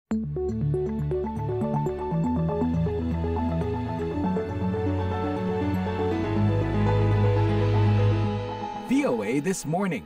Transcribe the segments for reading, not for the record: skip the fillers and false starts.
VOA This Morning.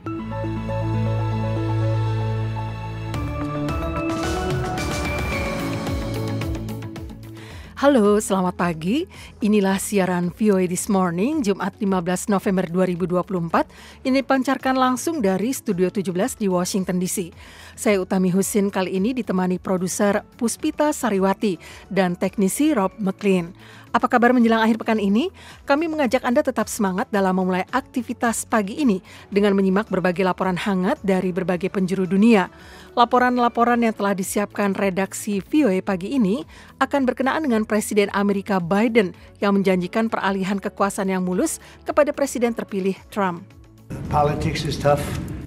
Halo, selamat pagi. Inilah siaran VOA This Morning, Jumat 15 November 2024. Ini dipancarkan langsung dari Studio 17 di Washington DC. Saya Utami Husin kali ini ditemani produser Puspita Sariwati dan teknisi Rob McLean. Apa kabar menjelang akhir pekan ini? Kami mengajak Anda tetap semangat dalam memulai aktivitas pagi ini dengan menyimak berbagai laporan hangat dari berbagai penjuru dunia. Laporan-laporan yang telah disiapkan redaksi VOA pagi ini akan berkenaan dengan Presiden Amerika Biden yang menjanjikan peralihan kekuasaan yang mulus kepada Presiden terpilih Trump.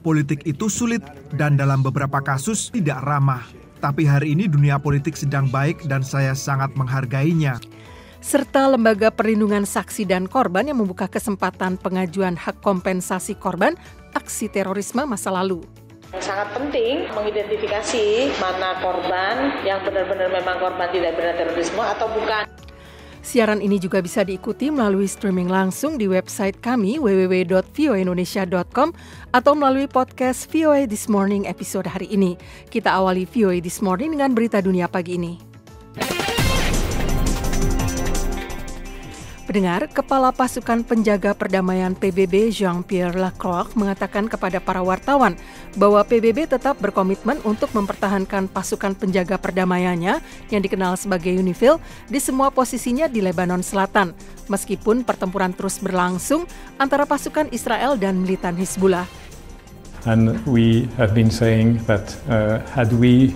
Politik itu sulit dan dalam beberapa kasus tidak ramah. Tapi hari ini dunia politik sedang baik dan saya sangat menghargainya. Serta Lembaga Perlindungan Saksi dan Korban yang membuka kesempatan pengajuan hak kompensasi korban aksi terorisme masa lalu. Sangat penting mengidentifikasi mana korban yang benar-benar memang korban tidak benar terorisme atau bukan. Siaran ini juga bisa diikuti melalui streaming langsung di website kami www.voaindonesia.com atau melalui podcast VOA This Morning episode hari ini. Kita awali VOA This Morning dengan berita dunia pagi ini. Pendengar, Kepala Pasukan Penjaga Perdamaian PBB Jean-Pierre Lacroix mengatakan kepada para wartawan bahwa PBB tetap berkomitmen untuk mempertahankan pasukan penjaga perdamaiannya yang dikenal sebagai UNIFIL di semua posisinya di Lebanon Selatan, meskipun pertempuran terus berlangsung antara pasukan Israel dan militan Hizbullah. And we have been saying that had we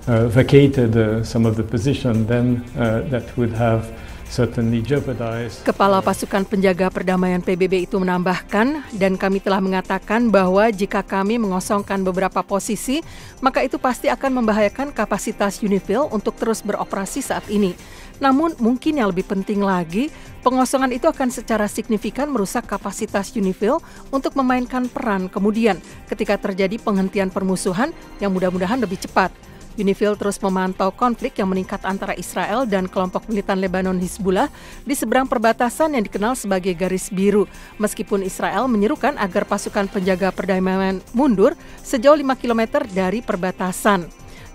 vacated some of the position, then that would have Kepala Pasukan Penjaga Perdamaian PBB itu menambahkan, dan kami telah mengatakan bahwa jika kami mengosongkan beberapa posisi, maka itu pasti akan membahayakan kapasitas UNIFIL untuk terus beroperasi saat ini. Namun mungkin yang lebih penting lagi, pengosongan itu akan secara signifikan merusak kapasitas UNIFIL untuk memainkan peran kemudian ketika terjadi penghentian permusuhan yang mudah-mudahan lebih cepat. UNIFIL terus memantau konflik yang meningkat antara Israel dan kelompok militan Lebanon Hizbullah di seberang perbatasan yang dikenal sebagai garis biru, meskipun Israel menyerukan agar pasukan penjaga perdamaian mundur sejauh 5 km dari perbatasan.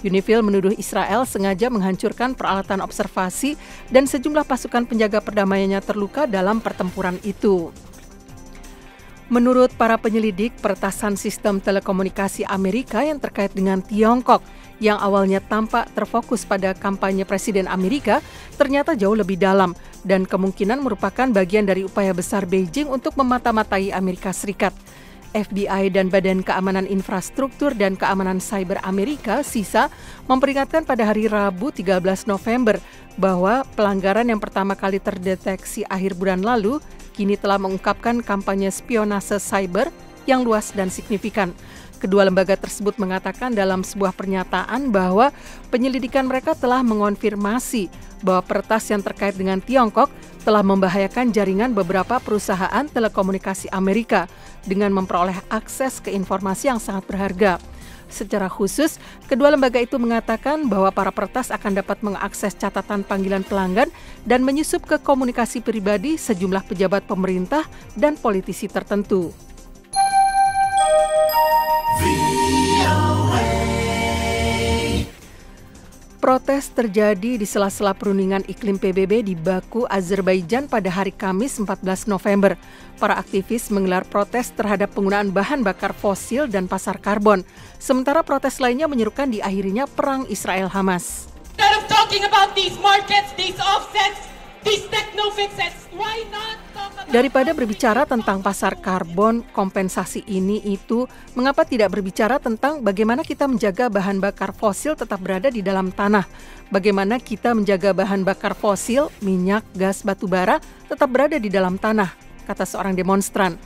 UNIFIL menuduh Israel sengaja menghancurkan peralatan observasi dan sejumlah pasukan penjaga perdamaiannya terluka dalam pertempuran itu. Menurut para penyelidik, peretasan sistem telekomunikasi Amerika yang terkait dengan Tiongkok yang awalnya tampak terfokus pada kampanye Presiden Amerika ternyata jauh lebih dalam dan kemungkinan merupakan bagian dari upaya besar Beijing untuk memata-matai Amerika Serikat. FBI dan Badan Keamanan Infrastruktur dan Keamanan Cyber Amerika, CISA, memperingatkan pada hari Rabu 13 November bahwa pelanggaran yang pertama kali terdeteksi akhir bulan lalu kini telah mengungkapkan kampanye spionase cyber yang luas dan signifikan. Kedua lembaga tersebut mengatakan dalam sebuah pernyataan bahwa penyelidikan mereka telah mengonfirmasi bahwa peretas yang terkait dengan Tiongkok telah membahayakan jaringan beberapa perusahaan telekomunikasi Amerika dengan memperoleh akses ke informasi yang sangat berharga. Secara khusus, kedua lembaga itu mengatakan bahwa para peretas akan dapat mengakses catatan panggilan pelanggan dan menyusup ke komunikasi pribadi sejumlah pejabat pemerintah dan politisi tertentu. Protes terjadi di sela-sela perundingan iklim PBB di Baku, Azerbaijan pada hari Kamis 14 November. Para aktivis menggelar protes terhadap penggunaan bahan bakar fosil dan pasar karbon. Sementara protes lainnya menyerukan diakhirinya perang Israel-Hamas. Instead of talking about these markets, these offsets, these techno fixes, why not talk about... Daripada berbicara tentang pasar karbon, kompensasi ini itu, mengapa tidak berbicara tentang bagaimana kita menjaga bahan bakar fosil tetap berada di dalam tanah? Bagaimana kita menjaga bahan bakar fosil, minyak, gas, batu bara tetap berada di dalam tanah, kata seorang demonstran.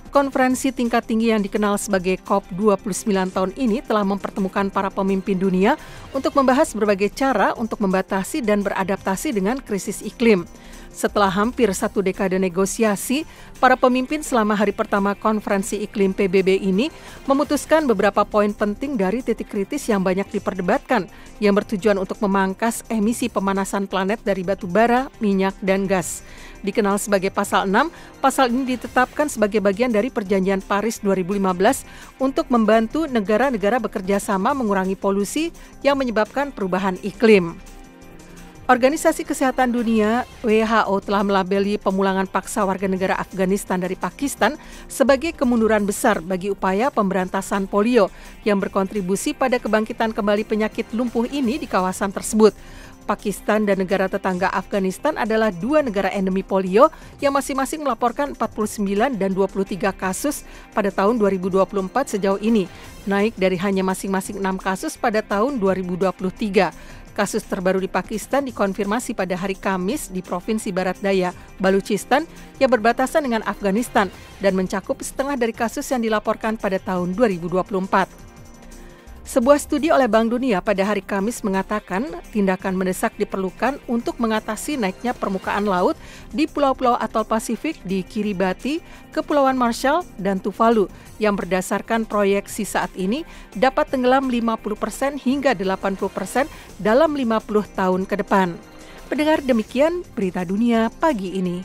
Konferensi tingkat tinggi yang dikenal sebagai COP29 tahun ini telah mempertemukan para pemimpin dunia untuk membahas berbagai cara untuk membatasi dan beradaptasi dengan krisis iklim. Setelah hampir 1 dekade negosiasi, para pemimpin selama hari pertama konferensi iklim PBB ini memutuskan beberapa poin penting dari titik kritis yang banyak diperdebatkan, yang bertujuan untuk memangkas emisi pemanasan planet dari batu bara, minyak, dan gas. Dikenal sebagai Pasal 6, pasal ini ditetapkan sebagai bagian dari Perjanjian Paris 2015 untuk membantu negara-negara bekerja sama mengurangi polusi yang menyebabkan perubahan iklim. Organisasi Kesehatan Dunia (WHO) telah melabeli pemulangan paksa warga negara Afghanistan dari Pakistan sebagai kemunduran besar bagi upaya pemberantasan polio yang berkontribusi pada kebangkitan kembali penyakit lumpuh ini di kawasan tersebut. Pakistan dan negara tetangga Afghanistan adalah 2 negara endemi polio yang masing-masing melaporkan 49 dan 23 kasus pada tahun 2024 sejauh ini, naik dari hanya masing-masing 6 kasus pada tahun 2023. Kasus terbaru di Pakistan dikonfirmasi pada hari Kamis di Provinsi Barat Daya, Baluchistan, yang berbatasan dengan Afghanistan dan mencakup setengah dari kasus yang dilaporkan pada tahun 2024. Sebuah studi oleh Bank Dunia pada hari Kamis mengatakan tindakan mendesak diperlukan untuk mengatasi naiknya permukaan laut di pulau-pulau atol Pasifik di Kiribati, Kepulauan Marshall, dan Tuvalu yang berdasarkan proyeksi saat ini dapat tenggelam 50% hingga 80% dalam 50 tahun ke depan. Pendengar, demikian berita dunia pagi ini.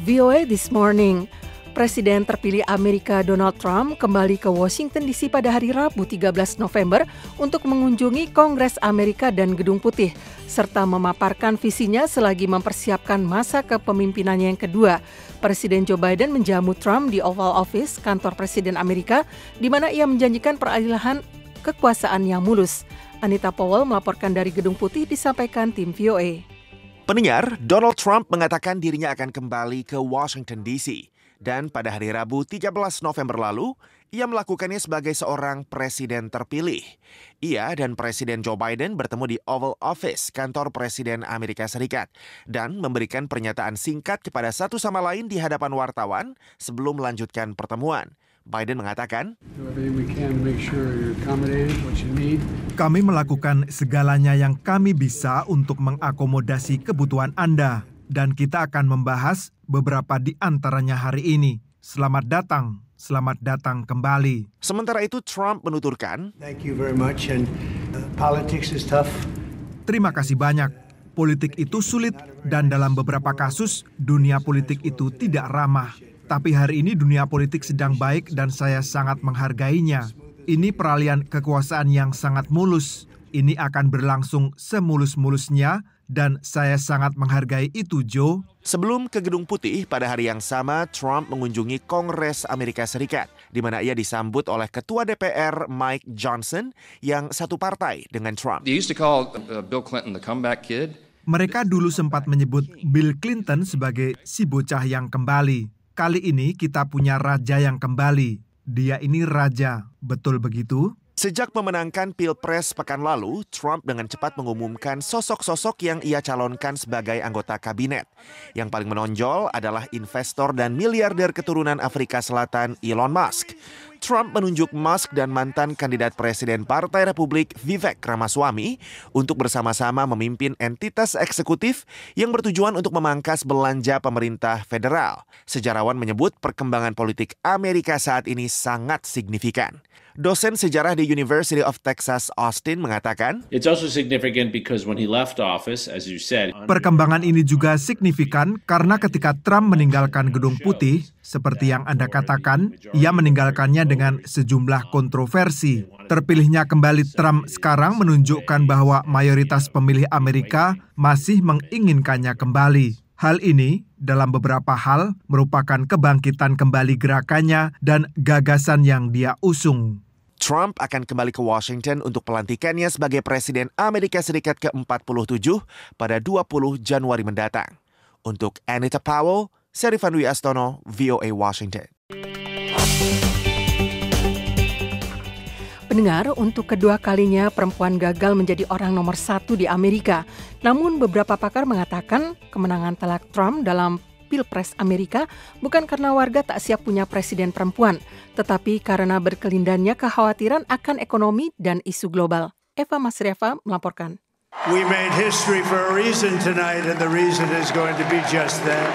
VOA This Morning. Presiden terpilih Amerika Donald Trump kembali ke Washington DC pada hari Rabu 13 November untuk mengunjungi Kongres Amerika dan Gedung Putih, serta memaparkan visinya selagi mempersiapkan masa kepemimpinannya yang kedua. Presiden Joe Biden menjamu Trump di Oval Office, kantor Presiden Amerika, di mana ia menjanjikan peralihan kekuasaan yang mulus. Anita Powell melaporkan dari Gedung Putih, disampaikan tim VOA. Pendengar, Donald Trump mengatakan dirinya akan kembali ke Washington DC. Dan pada hari Rabu 13 November lalu, ia melakukannya sebagai seorang presiden terpilih. Ia dan Presiden Joe Biden bertemu di Oval Office, kantor Presiden Amerika Serikat, dan memberikan pernyataan singkat kepada satu sama lain di hadapan wartawan sebelum melanjutkan pertemuan. Biden mengatakan, "Kami melakukan segalanya yang kami bisa untuk mengakomodasi kebutuhan Anda. Dan kita akan membahas beberapa di antaranya hari ini. Selamat datang kembali." Sementara itu Trump menuturkan, "Terima kasih banyak. Politik itu sulit dan dalam beberapa kasus dunia politik itu tidak ramah. Tapi hari ini dunia politik sedang baik dan saya sangat menghargainya. Ini peralihan kekuasaan yang sangat mulus. Ini akan berlangsung semulus-mulusnya. Dan saya sangat menghargai itu, Joe." Sebelum ke Gedung Putih, pada hari yang sama Trump mengunjungi Kongres Amerika Serikat, di mana ia disambut oleh Ketua DPR Mike Johnson yang satu partai dengan Trump. They used to call Bill Clinton the comeback kid. Mereka dulu sempat menyebut Bill Clinton sebagai si bocah yang kembali. Kali ini kita punya raja yang kembali. Dia ini raja, betul begitu? Sejak memenangkan Pilpres pekan lalu, Trump dengan cepat mengumumkan sosok-sosok yang ia calonkan sebagai anggota kabinet. Yang paling menonjol adalah investor dan miliarder keturunan Afrika Selatan Elon Musk. Trump menunjuk Musk dan mantan kandidat presiden Partai Republik Vivek Ramaswamy untuk bersama-sama memimpin entitas eksekutif yang bertujuan untuk memangkas belanja pemerintah federal. Sejarawan menyebut perkembangan politik Amerika saat ini sangat signifikan. Dosen sejarah di University of Texas Austin mengatakan, It's also significant because when he left office, as you said, perkembangan ini juga signifikan karena ketika Trump meninggalkan Gedung Putih, seperti yang Anda katakan, ia meninggalkannya dengan sejumlah kontroversi. Terpilihnya kembali Trump sekarang menunjukkan bahwa mayoritas pemilih Amerika masih menginginkannya kembali. Hal ini dalam beberapa hal merupakan kebangkitan kembali gerakannya dan gagasan yang dia usung. Trump akan kembali ke Washington untuk pelantikannya sebagai Presiden Amerika Serikat ke-47 pada 20 Januari mendatang. Untuk Anita Powell, Serifan Dwi Astono, VOA Washington. Pendengar, untuk kedua kalinya perempuan gagal menjadi orang nomor 1 di Amerika. Namun beberapa pakar mengatakan kemenangan telak Trump dalam Pilpres Amerika bukan karena warga tak siap punya presiden perempuan, tetapi karena berkelindannya kekhawatiran akan ekonomi dan isu global. Eva Masrieva melaporkan. We made history for a reason tonight, and the reason is going to be just that.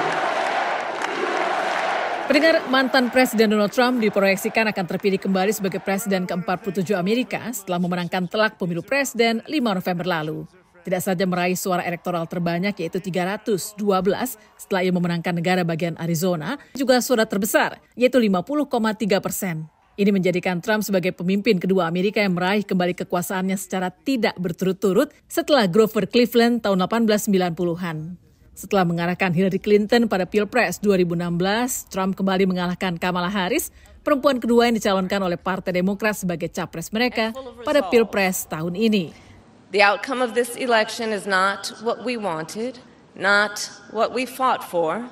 Pendengar, mantan Presiden Donald Trump diproyeksikan akan terpilih kembali sebagai Presiden ke-47 Amerika setelah memenangkan telak pemilu presiden 5 November lalu. Tidak saja meraih suara elektoral terbanyak yaitu 312 setelah ia memenangkan negara bagian Arizona, juga suara terbesar yaitu 50,3%. Ini menjadikan Trump sebagai pemimpin kedua Amerika yang meraih kembali kekuasaannya secara tidak berturut-turut setelah Grover Cleveland tahun 1890-an. Setelah mengalahkan Hillary Clinton pada Pilpres 2016, Trump kembali mengalahkan Kamala Harris, perempuan kedua yang dicalonkan oleh Partai Demokrat sebagai capres mereka pada Pilpres tahun ini. The outcome of this election is not what we wanted, not what we fought for,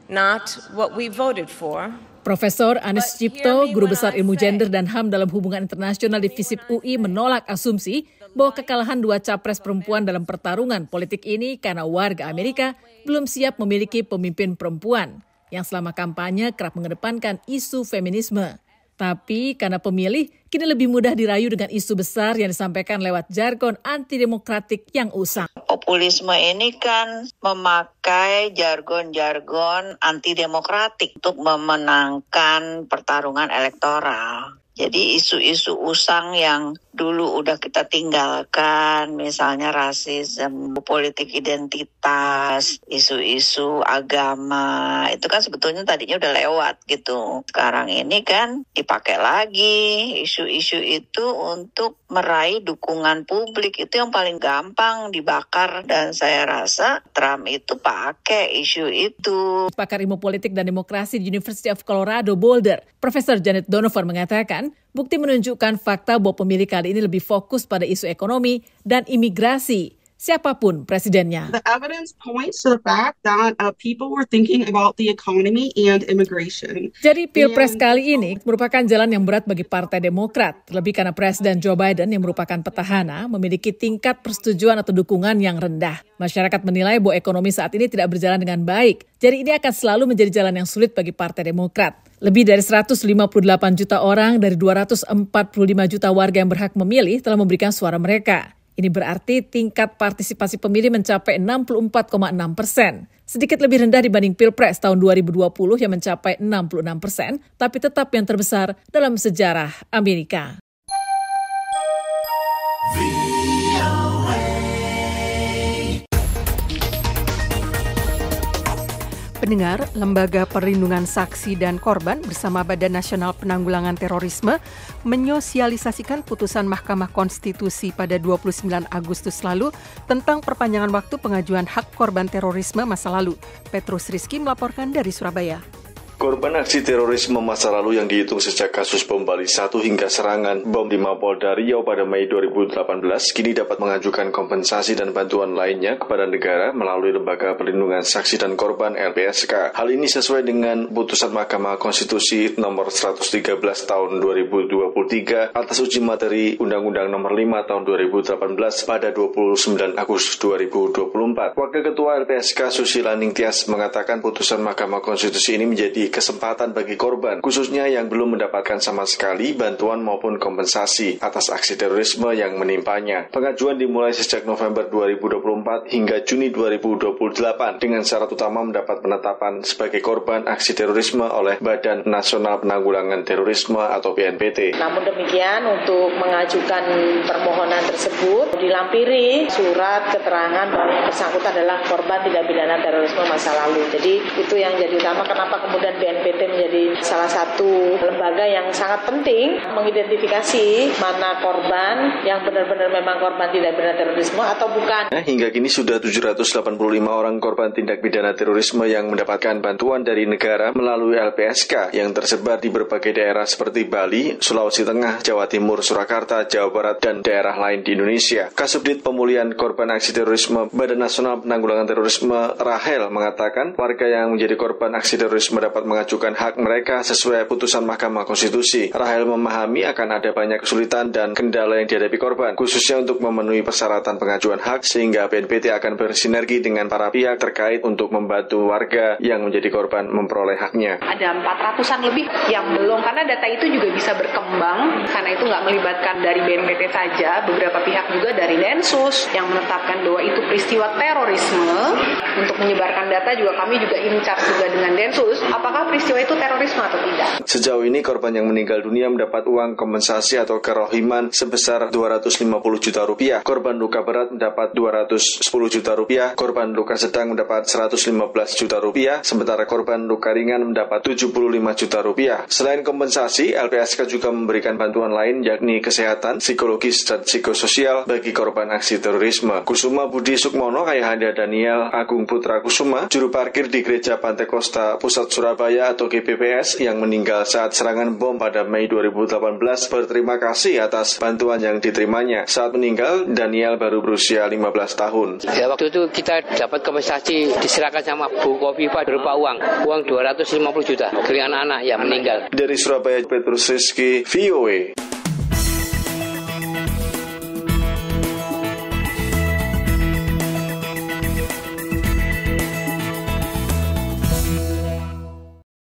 not what we voted for. Profesor Anies Cipto, guru besar ilmu gender dan HAM dalam hubungan internasional di FISIP UI menolak asumsi bahwa kekalahan dua capres perempuan dalam pertarungan politik ini karena warga Amerika belum siap memiliki pemimpin perempuan yang selama kampanye kerap mengedepankan isu feminisme. Tapi karena pemilih kini lebih mudah dirayu dengan isu besar yang disampaikan lewat jargon antidemokratik yang usang. Populisme ini kan memakai jargon-jargon antidemokratik untuk memenangkan pertarungan elektoral. Jadi isu-isu usang yang dulu udah kita tinggalkan, misalnya rasisme, politik identitas, isu-isu agama, itu kan sebetulnya tadinya udah lewat gitu. Sekarang ini kan dipakai lagi isu-isu itu untuk meraih dukungan publik, itu yang paling gampang dibakar, dan saya rasa Trump itu pakai isu itu. Pakar ilmu politik dan demokrasi di University of Colorado Boulder, Profesor Janet Donovan mengatakan, bukti menunjukkan fakta bahwa pemilih kali ini lebih fokus pada isu ekonomi dan imigrasi, siapapun presidennya. The evidence points to the fact that people were thinking about the economy and immigration. Jadi Pilpres kali ini merupakan jalan yang berat bagi Partai Demokrat, terlebih karena Presiden Joe Biden yang merupakan petahana memiliki tingkat persetujuan atau dukungan yang rendah. Masyarakat menilai bahwa ekonomi saat ini tidak berjalan dengan baik, jadi ini akan selalu menjadi jalan yang sulit bagi Partai Demokrat. Lebih dari 158 juta orang dari 245 juta warga yang berhak memilih telah memberikan suara mereka. Ini berarti tingkat partisipasi pemilih mencapai 64,6%. Sedikit lebih rendah dibanding Pilpres tahun 2020 yang mencapai 66%, tapi tetap yang terbesar dalam sejarah Amerika. Pendengar, Lembaga Perlindungan Saksi dan Korban bersama Badan Nasional Penanggulangan Terorisme menyosialisasikan putusan Mahkamah Konstitusi pada 29 Agustus lalu tentang perpanjangan waktu pengajuan hak korban terorisme masa lalu. Petrus Rizky melaporkan dari Surabaya. Korban aksi terorisme masa lalu yang dihitung sejak kasus bom Bali 1 hingga serangan bom di Mapolda Riau pada Mei 2018 kini dapat mengajukan kompensasi dan bantuan lainnya kepada negara melalui Lembaga Perlindungan Saksi dan Korban LPSK. Hal ini sesuai dengan putusan Mahkamah Konstitusi nomor 113 tahun 2023 atas uji materi Undang-Undang nomor 5 tahun 2018 pada 29 Agustus 2024. Wakil Ketua LPSK Susila Ningtyas mengatakan putusan Mahkamah Konstitusi ini menjadi kesempatan bagi korban, khususnya yang belum mendapatkan sama sekali bantuan maupun kompensasi atas aksi terorisme yang menimpanya. Pengajuan dimulai sejak November 2024 hingga Juni 2028 dengan syarat utama mendapat penetapan sebagai korban aksi terorisme oleh Badan Nasional Penanggulangan Terorisme atau BNPT. Namun demikian, untuk mengajukan permohonan tersebut dilampiri surat keterangan bahwa yang bersangkutan adalah korban tindak pidana terorisme masa lalu. Jadi itu yang jadi utama kenapa kemudian BNPT menjadi salah satu lembaga yang sangat penting mengidentifikasi mana korban yang benar-benar memang korban tindak pidana terorisme atau bukan. Hingga kini sudah 785 orang korban tindak pidana terorisme yang mendapatkan bantuan dari negara melalui LPSK yang tersebar di berbagai daerah seperti Bali, Sulawesi Tengah, Jawa Timur, Surakarta, Jawa Barat, dan daerah lain di Indonesia. Kasubdit Pemulihan Korban Aksi Terorisme Badan Nasional Penanggulangan Terorisme Rahel mengatakan warga yang menjadi korban aksi terorisme dapat mengajukan hak mereka sesuai putusan Mahkamah Konstitusi. Rahel memahami akan ada banyak kesulitan dan kendala yang dihadapi korban, khususnya untuk memenuhi persyaratan pengajuan hak, sehingga BNPT akan bersinergi dengan para pihak terkait untuk membantu warga yang menjadi korban memperoleh haknya. Ada 400-an lebih yang belum, karena data itu juga bisa berkembang, karena itu nggak melibatkan dari BNPT saja, beberapa pihak juga dari Densus yang menetapkan bahwa itu peristiwa terorisme. Untuk menyebarkan data juga kami juga in charge juga dengan Densus, apakah peristiwa itu terorisme atau tidak. Sejauh ini korban yang meninggal dunia mendapat uang kompensasi atau kerohiman sebesar 250 juta rupiah, korban luka berat mendapat 210 juta rupiah, korban luka sedang mendapat 115 juta rupiah, sementara korban luka ringan mendapat 75 juta rupiah. Selain kompensasi, LPSK juga memberikan bantuan lain yakni kesehatan, psikologis, dan psikososial bagi korban aksi terorisme. Kusuma Budi Sukmono, Ayahanda Daniel Agung Putra Kusuma, juru parkir di Gereja Pantai Kosta Pusat Surabaya atau GPPS yang meninggal saat serangan bom pada Mei 2018, berterima kasih atas bantuan yang diterimanya. Saat meninggal, Daniel baru berusia 15 tahun. Ya, waktu itu kita dapat kompensasi diserahkan sama Bu Kofifa berupa uang 250 juta dari anak-anak yang meninggal. Dari Surabaya, Petrus Rizky, VOA.